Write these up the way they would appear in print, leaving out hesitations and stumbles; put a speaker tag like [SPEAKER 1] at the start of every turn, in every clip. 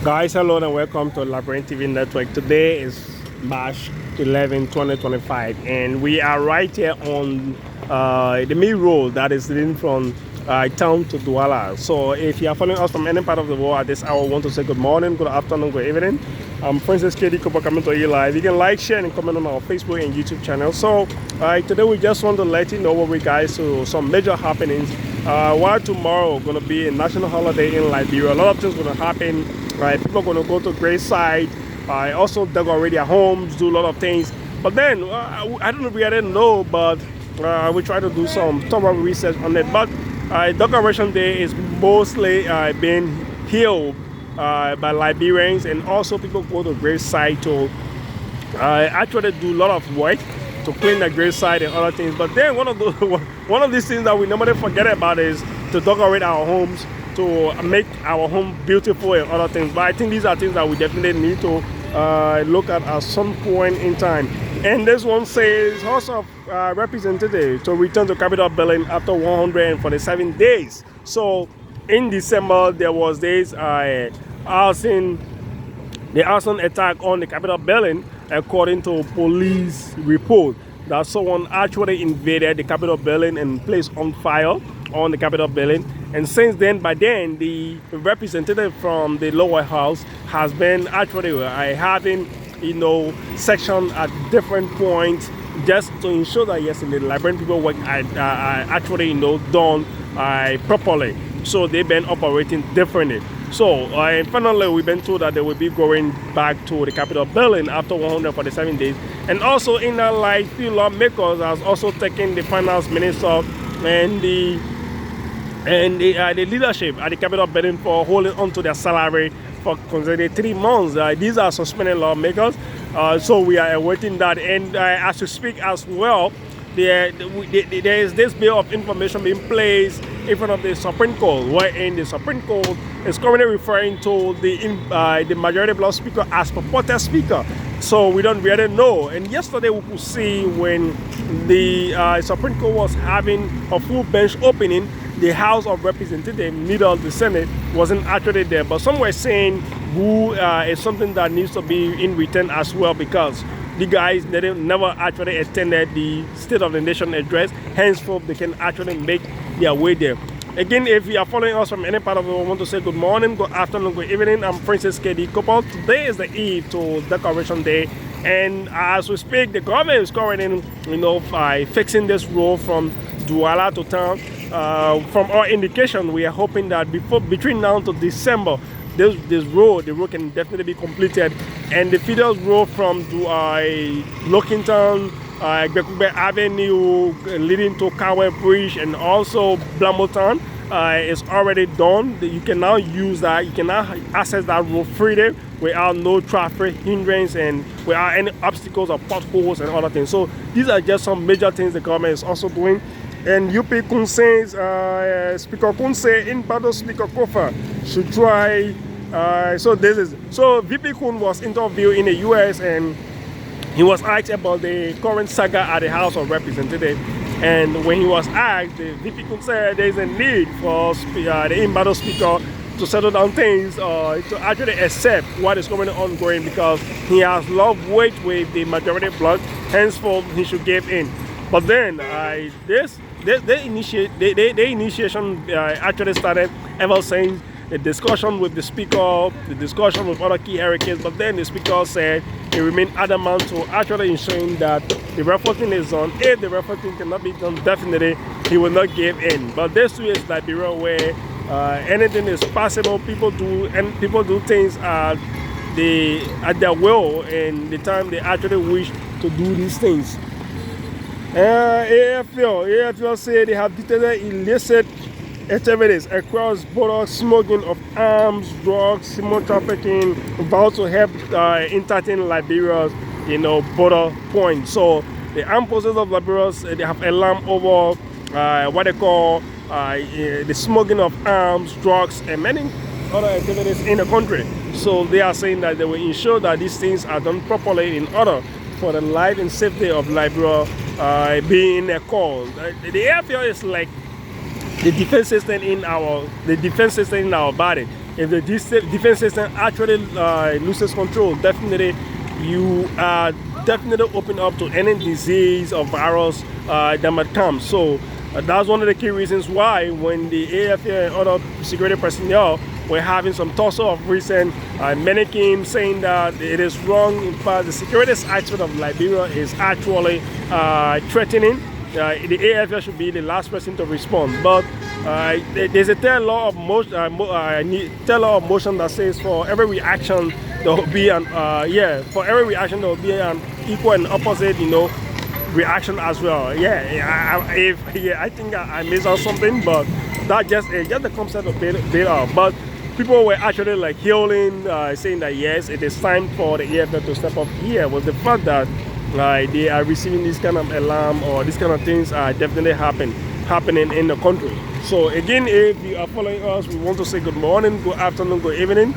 [SPEAKER 1] Guys, hello and welcome to Liberia TV Network. Today is March 11, 2025, and we are right here on the main road that is leading from town to Douala. So if you are following us from any part of the world at this hour, I want to say good morning, good afternoon, good evening. I'm Princess KD Kopa coming to you live. You can like, share, and comment on our Facebook and YouTube channel. So today we just want to let you know what we guys to some major happenings. While tomorrow going to be a national holiday in Liberia, a lot of things going to happen. Right, people are going to go to graveside. Also, they're already at homes, do a lot of things. But then, I don't really know, but we try to do some thorough research on it. But Decoration Day is mostly being held by Liberians, and also people go to graveside to actually do a lot of work to clean the graveside and other things. But then one of these things that we normally forget about is to decorate our homes, to make our home beautiful and other things. But I think these are things that we definitely need to look at some point in time. And this one says House of Representatives to return to Capitol building after 147 days. So in December there was this arson attack on the Capitol building, according to police report, that someone actually invaded the Capitol building and placed on fire on the Capitol building. And since then, by then, the representative from the lower house has been actually having, section at different points just to ensure that yes, the Liberian people work actually, done properly. So they've been operating differently. So finally, we've been told that they will be going back to the Capitol building after 147 days. And also in that light, few lawmakers has also taken the finance minister and the leadership at the Capitol building for holding on to their salary for consecutive 3 months. These are suspended lawmakers, so we are awaiting that. And as we speak as well, there is this bill of information being placed in front of the Supreme Court, wherein the Supreme Court is currently referring to the majority bloc speaker as purported speaker. So we don't really know. And yesterday we could see when the Supreme Court was having a full bench opening, the House of Representatives, neither of the Senate, wasn't actually there. But some were saying who is something that needs to be in return as well, because the guys never actually attended the State of the Nation address. Henceforth, they can actually make their way there. Again, if you are following us from any part of the world, I want to say good morning, good afternoon, good evening. I'm Princess KD Kopa. Today is the eve to Decoration Day. And as we speak, the government is currently, fixing this road from Douala to town. From our indication, we are hoping that between now to December, the road can definitely be completed. And the feeder road from Lockington, Bekube Avenue, leading to Kawe Bridge, and also Blamotown is already done. You can now use that. You can now access that road freely without no traffic hindrance and without any obstacles or potholes and other things. So these are just some major things the government is also doing. And UP Koung says, Speaker Koung say in battle Speaker Kofa should try. So VP Koung was interviewed in the US, and he was asked about the current saga at the House of Representatives. And when he was asked, the VP Koung said there is a need for the in-battle speaker to settle down things, to actually accept what is ongoing, because he has a lot of weight with the majority bloc. Henceforth, he should give in. But then the initiation actually started ever since the discussion with the speaker, the discussion with other key hurricanes. But then the speaker said he remained adamant to actually ensuring that the reporting is done. If the reporting cannot be done, definitely he will not give in. But this too is Liberia, where anything is possible. People do things at their will and the time they actually wish to do these things. AFL say they have detected illicit activities across border, smuggling of arms, drugs, human trafficking, about to help entertain Liberia's border points. So the Armed Forces of Liberia, they have alarm over what they call the smuggling of arms, drugs, and many other activities in the country. So they are saying that they will ensure that these things are done properly in order for the life and safety of Liberia being a cause. The AFL is like the defense system in our body. if the defense system actually loses control, definitely you are definitely open up to any disease or virus that might come. So that's one of the key reasons why when the AFA and other security personnel were having some tussle of recent, many came saying that it is wrong. In fact, the security aspect of Liberia is actually threatening. The AFA should be the last person to respond. But there's a third law of motion that says for every reaction there will be an for every reaction there will be an equal and opposite, reaction as well. I think I missed out something, but that just the concept of bailout. But people were actually like hailing, saying that yes, it is time for the AFL to step up here. Was the fact that they are receiving this kind of alarm or these kind of things are definitely happening in the country. So again, if you are following us, we want to say good morning, good afternoon, good evening.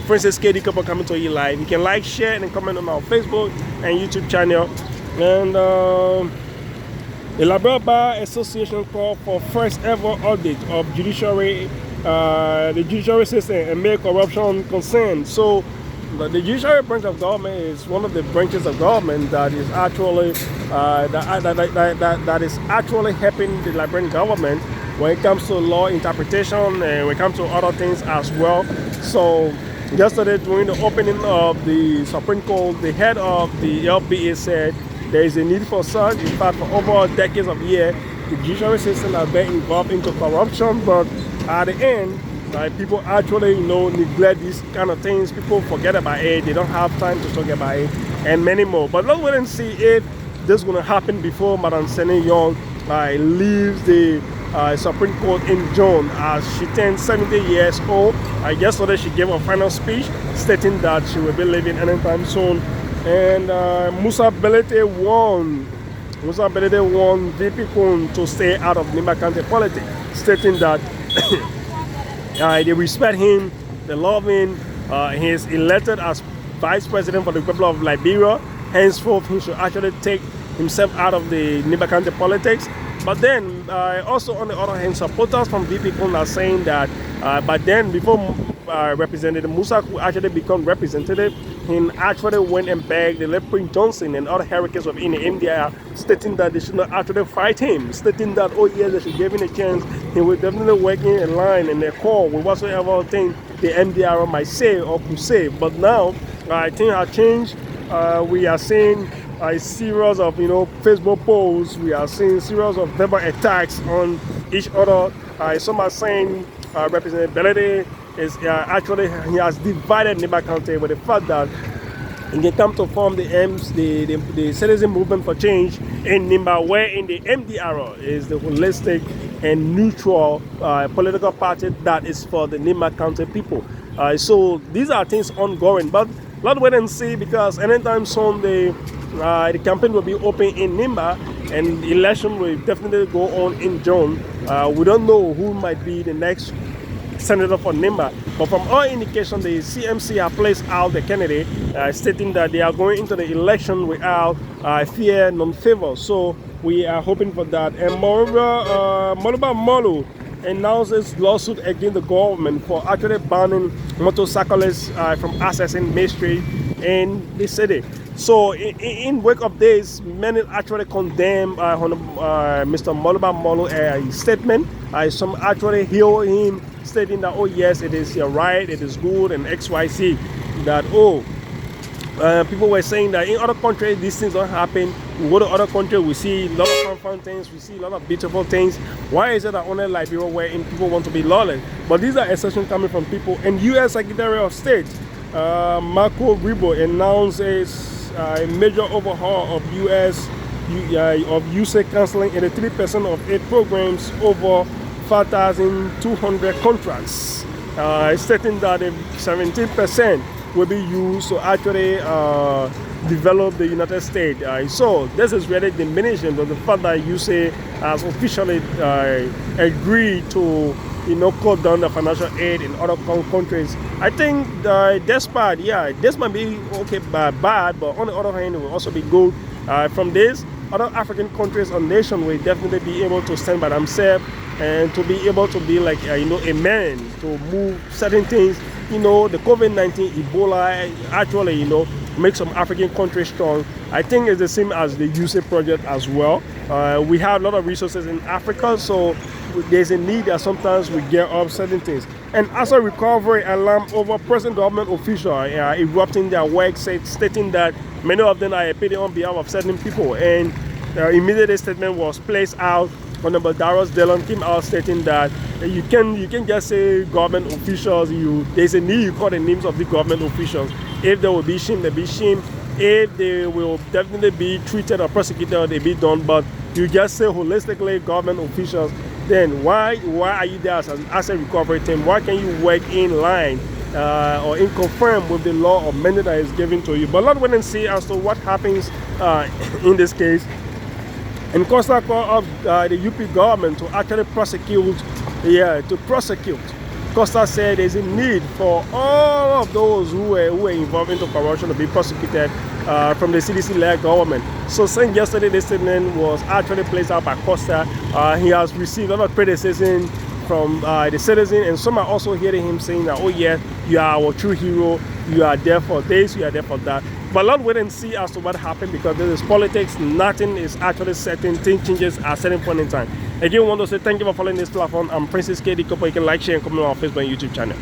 [SPEAKER 1] Princess KD Couple coming to you live. You can like, share, and comment on our Facebook and YouTube channel. And the Liberia Bar Association called for first ever audit of Judiciary, the judiciary system and make corruption concern. So the judiciary branch of government is one of the branches of government that is actually that is actually helping the Liberian government when it comes to law interpretation and when it comes to other things as well. So yesterday during the opening of the Supreme Court, the head of the LBA said there is a need for such. In fact, for over decades of years, the judiciary system has been involved into corruption, but at the end, people actually, neglect these kind of things. People forget about it. They don't have time to talk about it, and many more. But let's wait and see if this is going to happen before Madam Sene Young leaves the Supreme Court in June as she turns 70 years old. Yesterday, she gave a final speech stating that she will be leaving anytime soon. And Musa Bility won VP Koung to stay out of Nimba County politics, stating that they respect him, they love him. He is elected as Vice President for the people of Liberia. Henceforth, he should actually take himself out of the Nimba County politics. But then, also on the other hand, supporters from VP Koung are saying that but then before Representative Musa could actually become representative, he actually went and begged the late Prince Johnson and other hurricanes of India, stating that they should not actually fight him, stating that, oh yes, they should give him a chance. He will definitely work in line and a call with whatsoever thing the MDR might say or could say. But now, things have changed. We are seeing a series of Facebook posts. We are seeing a series of verbal attacks on each other. Some are saying Representative Bility is actually he has divided Nimba County with the fact that he can come to form the Citizen Movement for Change in Nimba, where in the MDR is the holistic and neutral political party that is for the Nimba County people. So these are things ongoing, but let's wait and see, because anytime soon the campaign will be open in Nimba and the election will definitely go on in June. We don't know who might be the next senator for Nimba, but from all indications, the CMC have placed out the candidate, stating that they are going into the election without fear, non-favor. So we are hoping for that. And Monrovia Molu announces lawsuit against the government for actually banning motorcyclists from accessing Main Street in the city. So in wake of this, many actually condemn Mr. Monrovia Molu statement. Some actually hail him, stating that, oh yes, it is right, it is good, and XYZ. That, people were saying that in other countries these things don't happen. We go to other countries, we see a lot of fun things, we see a lot of beautiful things. Why is it that only Liberia where people want to be lawless? But these are assertions coming from people. And U.S. Secretary of State Marco Rubio announces a major overhaul of USAID canceling 83% of aid programs over 5,200 contracts, stating that 17% will be used to actually develop the United States. So this is really diminishing the fact that USAID has officially agreed to cut down the financial aid in other countries. I think this part, this might be okay bad, but on the other hand, it will also be good. From this, other African countries or nations will definitely be able to stand by themselves and to be able to be like a man to move certain things. The COVID-19, Ebola, actually, make some African countries strong. I think it's the same as the USAID project as well. We have a lot of resources in Africa, so there's a need that sometimes we get up certain things. And as a recovery alarm over present government officials erupting their work, stating that many of them are appealing on behalf of certain people. And immediately a statement was placed out. Honorable Darius Dillon came out stating that you can just say government officials. There's a need you call the names of the government officials. If they will be shamed, they be shamed. If they will definitely be treated or prosecuted, they be done. But you just say holistically government officials. Then why are you there as an asset recovery team? Why can't you work in line or in conform with the law or mandate that is given to you? But let's wait and see as to what happens in this case. And Costa called up the UP government to actually prosecute. Costa said there's a need for all of those who were involved into corruption to be prosecuted from the CDC-led government. So since yesterday, this statement was actually placed out by Costa. He has received a lot of criticism from the citizens, and some are also hearing him saying that, oh yeah, you are our true hero, you are there for this, you are there for that. But let's wait and see as to what happened, because this is politics. Nothing is actually certain. Things changes at a certain point in time. Again, I want to say thank you for following this platform. I'm Princess KD Kopo. You can like, share, and comment on our Facebook and YouTube channel.